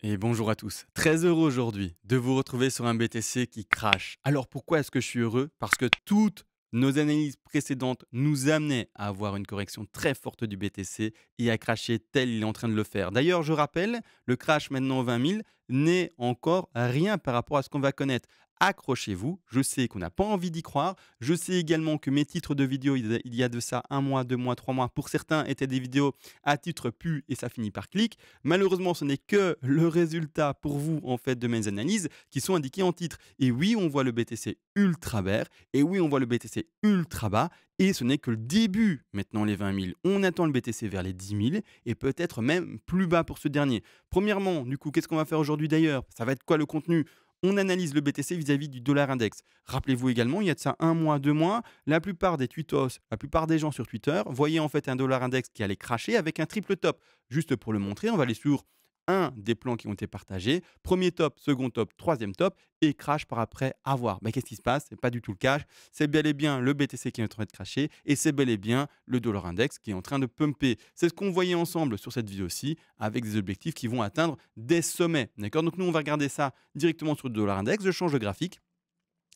Et bonjour à tous. Très heureux aujourd'hui de vous retrouver sur un BTC qui crache. Alors pourquoi est-ce que je suis heureux? Parce que toutes nos analyses précédentes nous amenaient à avoir une correction très forte du BTC et à cracher tel il est en train de le faire. D'ailleurs, je rappelle, le crash maintenant aux 20 000 n'est encore rien par rapport à ce qu'on va connaître. Accrochez-vous, je sais qu'on n'a pas envie d'y croire. Je sais également que mes titres de vidéos, il y a de ça un mois, 2 mois, 3 mois, pour certains étaient des vidéos à titre pu et ça finit par clic. Malheureusement, ce n'est que le résultat pour vous en fait de mes analyses qui sont indiquées en titre. Et oui, on voit le BTC ultra vert, et oui, on voit le BTC ultra bas, et ce n'est que le début maintenant les 20 000. On attend le BTC vers les 10 000 et peut-être même plus bas pour ce dernier. Premièrement, du coup, qu'est-ce qu'on va faire aujourd'hui d'ailleurs? Ça va être quoi le contenu? On analyse le BTC vis-à-vis du dollar index. Rappelez-vous également, il y a de ça un mois, 2 mois, la plupart des tweetos, la plupart des gens sur Twitter voyaient en fait un dollar index qui allait cracher avec un triple top. Juste pour le montrer, on va aller sur un des plans qui ont été partagés. Premier top, second top, troisième top et crash par après à voir. Mais qu'est-ce qui se passe? C'est pas du tout le cas. C'est bel et bien le BTC qui est en train de cracher et c'est bel et bien le dollar index qui est en train de pumper. C'est ce qu'on voyait ensemble sur cette vidéo-ci avec des objectifs qui vont atteindre des sommets. D'accord? Donc nous, on va regarder ça directement sur le dollar index. Je change de graphique.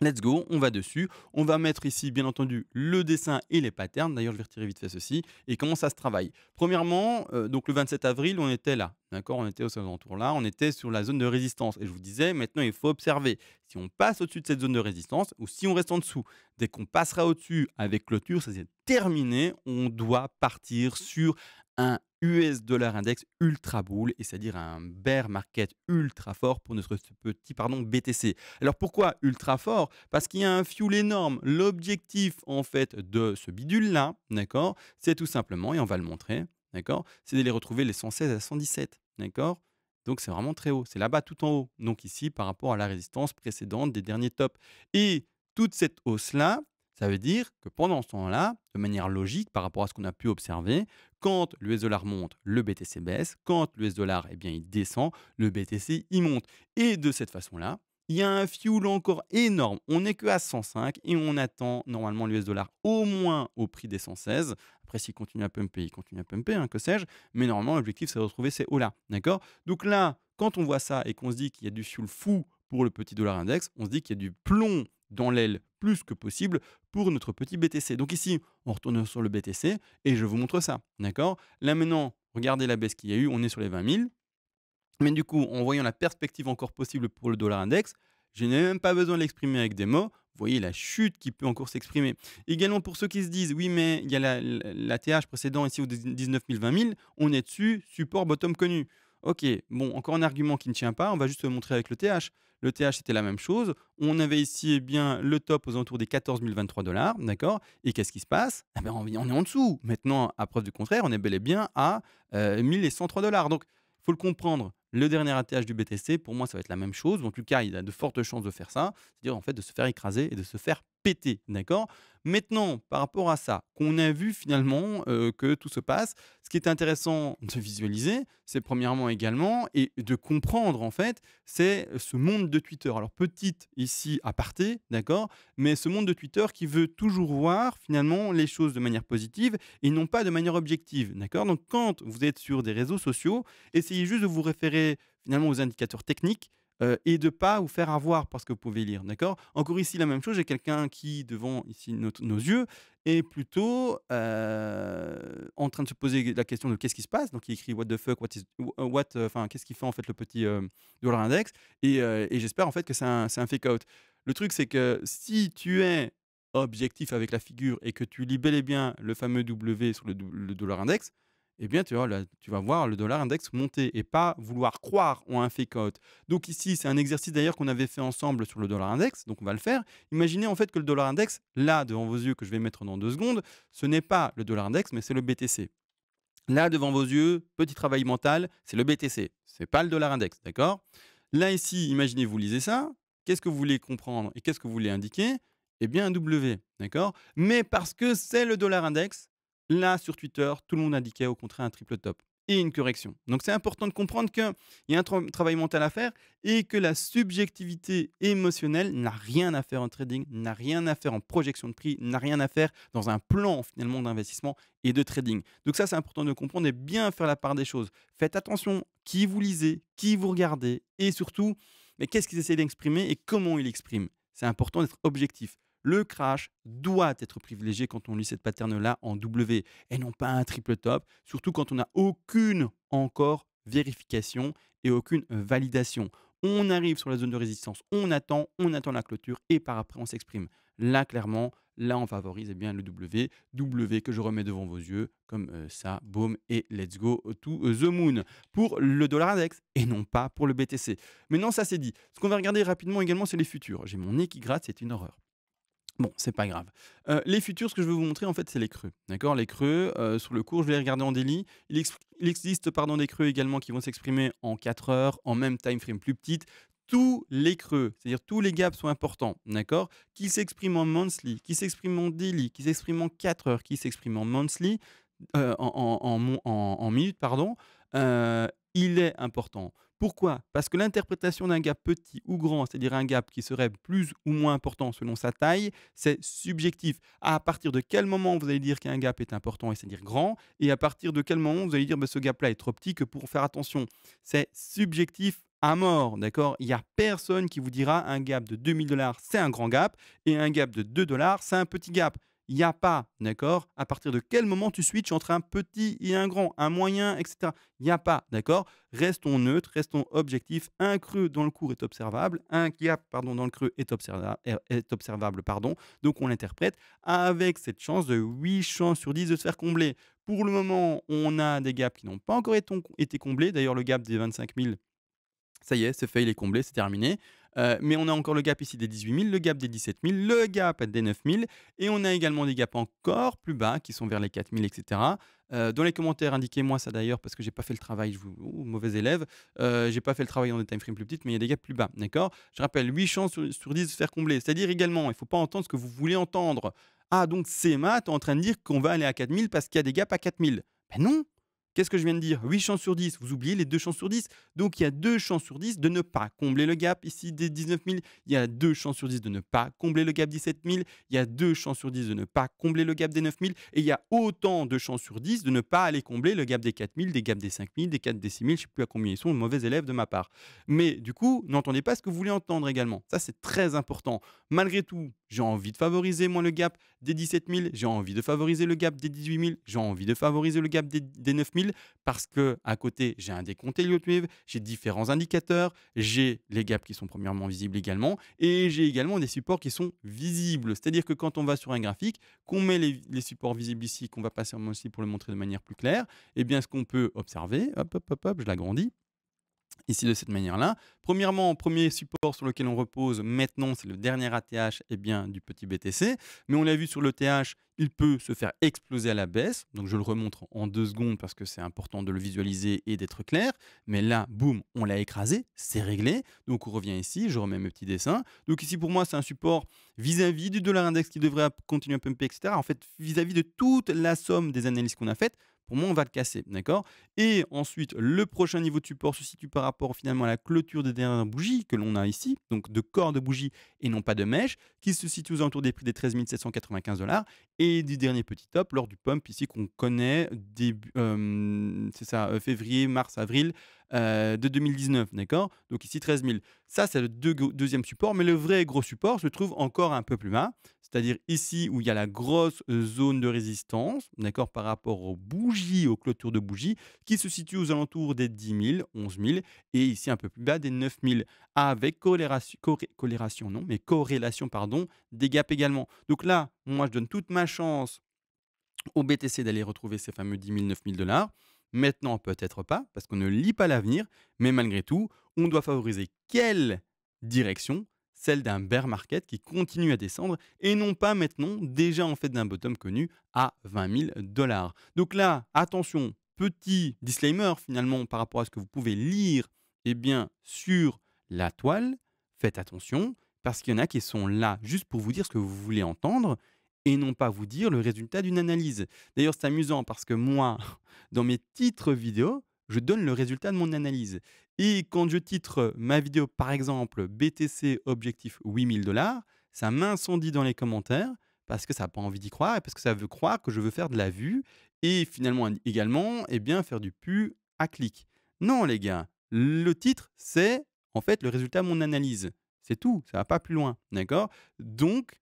Let's go, on va dessus. On va mettre ici, bien entendu, le dessin et les patterns. D'ailleurs, je vais retirer vite fait ceci. Et comment ça se travaille? Premièrement, donc le 27 avril, on était là. D'accord? On était aux alentours là. On était sur la zone de résistance. Et je vous disais, maintenant, il faut observer. Si on passe au-dessus de cette zone de résistance ou si on reste en dessous, dès qu'on passera au-dessus avec clôture, ça c'est terminé. On doit partir sur un US dollar index ultra bull, et c'est-à-dire un bear market ultra fort pour notre petit BTC. Alors pourquoi ultra fort? Parce qu'il y a un fuel énorme. L'objectif en fait de ce bidule-là, d'accord, c'est tout simplement, et on va le montrer, d'accord, c'est d'aller retrouver les 116 à 117, d'accord. Donc c'est vraiment très haut, c'est là-bas tout en haut. Donc ici par rapport à la résistance précédente des derniers tops. Et toute cette hausse-là, ça veut dire que pendant ce temps-là, de manière logique par rapport à ce qu'on a pu observer, quand l'US dollar monte, le BTC baisse. Quand l'US dollar, eh bien, il descend, le BTC, il monte. Et de cette façon-là, il y a un fuel encore énorme. On n'est que à 105 et on attend normalement l'US dollar au moins au prix des 116. Après, s'il continue à pumper, il continue à pumper, hein, que sais-je. Mais normalement, l'objectif, c'est de retrouver ces hauts-là. D'accord? Donc là, quand on voit ça et qu'on se dit qu'il y a du fuel fou pour le petit dollar index, on se dit qu'il y a du plomb dans l'aile plus que possible pour notre petit BTC. Donc ici, on retourne sur le BTC et je vous montre ça. D'accord? Là maintenant, regardez la baisse qu'il y a eu. On est sur les 20 000. Mais du coup, en voyant la perspective encore possible pour le dollar index, je n'ai même pas besoin de l'exprimer avec des mots. Vous voyez la chute qui peut encore s'exprimer. Également pour ceux qui se disent, oui, mais il y a la TH précédent ici au 19 000, 20 000, on est dessus, support bottom connu. Ok, bon, encore un argument qui ne tient pas, on va juste le montrer avec le TH. Le TH, c'était la même chose. On avait ici eh bien, le top aux alentours des 14 023 dollars, d'accord. Et qu'est-ce qui se passe? Eh ben, on est en dessous. Maintenant, à preuve du contraire, on est bel et bien à 1103 dollars. Donc, il faut le comprendre. Le dernier ATH du BTC, pour moi, ça va être la même chose. En tout cas, il a de fortes chances de faire ça, c'est-à-dire en fait de se faire écraser et de se faire péter, d'accord? Maintenant, par rapport à ça, qu'on a vu finalement que tout se passe, ce qui est intéressant de visualiser, c'est premièrement également et de comprendre en fait, c'est ce monde de Twitter. Alors petite ici aparté, d'accord, mais ce monde de Twitter qui veut toujours voir finalement les choses de manière positive et non pas de manière objective, d'accord? Donc quand vous êtes sur des réseaux sociaux, essayez juste de vous référer finalement aux indicateurs techniques et de ne pas vous faire avoir par ce que vous pouvez lire, d'accord? Encore ici, la même chose, j'ai quelqu'un qui, devant ici nos yeux, est plutôt en train de se poser la question de qu'est-ce qui se passe. Donc il écrit what the fuck, enfin qu'est-ce qu'il fait en fait le petit dollar index, et j'espère en fait que c'est un fake out. Le truc c'est que si tu es objectif avec la figure et que tu lis bel et bien le fameux W sur le dollar index, eh bien, tu vas voir le dollar index monter et pas vouloir croire en un fake out. Donc ici, c'est un exercice d'ailleurs qu'on avait fait ensemble sur le dollar index, donc on va le faire. Imaginez en fait que le dollar index, là, devant vos yeux, que je vais mettre dans 2 secondes, ce n'est pas le dollar index, mais c'est le BTC. Là, devant vos yeux, petit travail mental, c'est le BTC, c'est pas le dollar index, d'accord? Là, ici, imaginez, vous lisez ça, qu'est-ce que vous voulez comprendre et qu'est-ce que vous voulez indiquer? Eh bien, un W, d'accord? Mais parce que c'est le dollar index, là, sur Twitter, tout le monde indiquait au contraire un triple top et une correction. Donc, c'est important de comprendre qu'il y a un travail mental à faire et que la subjectivité émotionnelle n'a rien à faire en trading, n'a rien à faire en projection de prix, n'a rien à faire dans un plan finalement d'investissement et de trading. Donc ça, c'est important de comprendre et bien faire la part des choses. Faites attention qui vous lisez, qui vous regardez et surtout, mais qu'est-ce qu'ils essaient d'exprimer et comment ils l'expriment. C'est important d'être objectif. Le crash doit être privilégié quand on lit cette pattern-là en W et non pas un triple top, surtout quand on n'a aucune encore vérification et aucune validation. On arrive sur la zone de résistance, on attend la clôture et par après on s'exprime. Là, clairement, là on favorise eh bien, le W, W que je remets devant vos yeux, comme ça, boom, et let's go to the moon pour le dollar index et non pas pour le BTC. Maintenant, ça c'est dit. Ce qu'on va regarder rapidement également, c'est les futurs. J'ai mon nez qui gratte, c'est une horreur. Bon, c'est pas grave. Les futurs, ce que je veux vous montrer, en fait, c'est les creux. D'accord? Les creux, sur le cours, je vais les regarder en daily. Il existe pardon, des creux également qui vont s'exprimer en 4 heures, en même time frame plus petite. Tous les creux, c'est-à-dire tous les gaps sont importants, d'accord? Qui s'expriment en monthly, qui s'expriment en daily, qui s'expriment en 4 heures, qui s'expriment en monthly, en minutes, pardon, il est important. Pourquoi? Parce que l'interprétation d'un gap petit ou grand, c'est-à-dire un gap qui serait plus ou moins important selon sa taille, c'est subjectif. À partir de quel moment vous allez dire qu'un gap est important et c'est-à-dire grand, et à partir de quel moment vous allez dire bah, ce gap-là est trop petit que pour faire attention. C'est subjectif à mort, d'accord? Il n'y a personne qui vous dira un gap de 2000 $ c'est un grand gap et un gap de 2 $ c'est un petit gap. Il n'y a pas, d'accord? À partir de quel moment tu switches entre un petit et un grand, un moyen, etc. Il n'y a pas, d'accord? Restons neutres, restons objectifs. Un creux dans le cours est observable, un gap pardon, dans le creux est observable, pardon. Donc on l'interprète avec cette chance de 8 chances sur 10 de se faire combler. Pour le moment, on a des gaps qui n'ont pas encore été comblés. D'ailleurs, le gap des 25 000 ça y est, c'est fait, il est comblé, c'est terminé. Mais on a encore le gap ici des 18 000, le gap des 17 000, le gap des 9 000 et on a également des gaps encore plus bas qui sont vers les 4 000 et cetera. Dans les commentaires, indiquez-moi ça d'ailleurs parce que j'ai pas fait le travail, mauvais élève, j'ai pas fait le travail dans des time frames plus petites, mais il y a des gaps plus bas, d'accord? Je rappelle 8 chances sur 10 de se faire combler. C'est-à-dire également, il ne faut pas entendre ce que vous voulez entendre. Ah donc c'est maths en train de dire qu'on va aller à 4 000 parce qu'il y a des gaps à 4 000. Ben non! Qu'est-ce que je viens de dire? 8 chances sur 10, vous oubliez les 2 chances sur 10. Donc il y a 2 chances sur 10 de ne pas combler le gap ici des 19 000. Il y a 2 chances sur 10 de ne pas combler le gap 17 000. Il y a 2 chances sur 10 de ne pas combler le gap des 9 000. Et il y a autant de chances sur 10 de ne pas aller combler le gap des 4 000, des gaps des 5 000, des 4 des 6 000. Je ne sais plus à combien ils sont, mauvais élève de ma part. Mais du coup, n'entendez pas ce que vous voulez entendre également. Ça, c'est très important. Malgré tout, j'ai envie de favoriser moi le gap des 17 000. J'ai envie de favoriser le gap des 18 000. J'ai envie de favoriser le gap des 9 000 parce que à côté, j'ai un décompte Elliott-Wave, j'ai différents indicateurs, j'ai les gaps qui sont premièrement visibles également, et j'ai également des supports qui sont visibles. C'est-à-dire que quand on va sur un graphique, qu'on met les supports visibles ici, qu'on va passer en aussi pour le montrer de manière plus claire, eh bien, ce qu'on peut observer, hop, hop, hop, hop, je l'agrandis, ici de cette manière-là. Premièrement, premier support sur lequel on repose maintenant, c'est le dernier ATH eh bien, du petit BTC. Mais on l'a vu sur le TH, il peut se faire exploser à la baisse. Donc je le remontre en 2 secondes parce que c'est important de le visualiser et d'être clair. Mais là, boum, on l'a écrasé, c'est réglé. Donc on revient ici, je remets mes petits dessins. Donc ici pour moi, c'est un support vis-à-vis du dollar index qui devrait continuer à pumper, etc. En fait, vis-à-vis de toute la somme des analyses qu'on a faites, pour moi, on va le casser, d'accord? Et ensuite, le prochain niveau de support se situe par rapport finalement à la clôture des dernières bougies que l'on a ici, donc de corps de bougie et non pas de mèche, qui se situe aux alentours des prix des 13 795 $ et du dernier petit top lors du pump ici qu'on connaît début, c'est ça, février, mars, avril de 2019, d'accord? Donc ici 13 000. Ça, c'est le deuxième support, mais le vrai gros support se trouve encore un peu plus bas, c'est-à-dire ici où il y a la grosse zone de résistance, d'accord, par rapport aux bougies, aux clôtures de bougies, qui se situe aux alentours des 10 000, 11 000, et ici un peu plus bas des 9 000, avec corrélation pardon, des gaps également. Donc là, moi, je donne toute ma chance au BTC d'aller retrouver ces fameux 10 000, 9 000 $. Maintenant, peut-être pas, parce qu'on ne lit pas l'avenir, mais malgré tout, on doit favoriser quelle direction? Celle d'un bear market qui continue à descendre et non pas maintenant déjà en fait d'un bottom connu à 20 000 $. Donc là, attention, petit disclaimer finalement par rapport à ce que vous pouvez lire eh bien, sur la toile, faites attention parce qu'il y en a qui sont là juste pour vous dire ce que vous voulez entendre et non pas vous dire le résultat d'une analyse. D'ailleurs, c'est amusant parce que moi, dans mes titres vidéo, je donne le résultat de mon analyse. Et quand je titre ma vidéo, par exemple, BTC objectif 8 000 $, ça m'incendie dans les commentaires parce que ça n'a pas envie d'y croire et parce que ça veut croire que je veux faire de la vue et finalement également eh bien, faire du pu à clic. Non les gars, le titre, c'est en fait le résultat de mon analyse. C'est tout, ça va pas plus loin, d'accord? Donc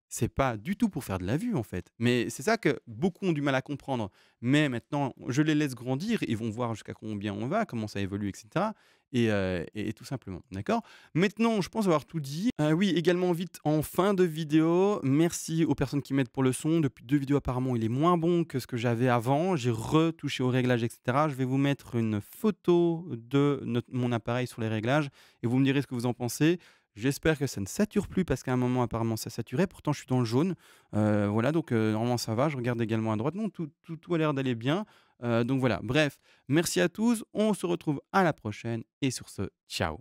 c'est pas du tout pour faire de la vue, en fait. Mais c'est ça que beaucoup ont du mal à comprendre. Mais maintenant, je les laisse grandir, ils vont voir jusqu'à combien on va, comment ça évolue et cetera et tout simplement, d'accord? Maintenant, je pense avoir tout dit. Oui, également vite en fin de vidéo, merci aux personnes qui m'aident pour le son. Depuis 2 vidéos, apparemment, il est moins bon que ce que j'avais avant. J'ai retouché aux réglages et cetera. Je vais vous mettre une photo de mon appareil sur les réglages et vous me direz ce que vous en pensez. J'espère que ça ne sature plus parce qu'à un moment apparemment ça saturait. Pourtant je suis dans le jaune. Voilà donc normalement ça va. Je regarde également à droite. Non, tout a l'air d'aller bien. Donc voilà. Bref, merci à tous. On se retrouve à la prochaine et sur ce, ciao.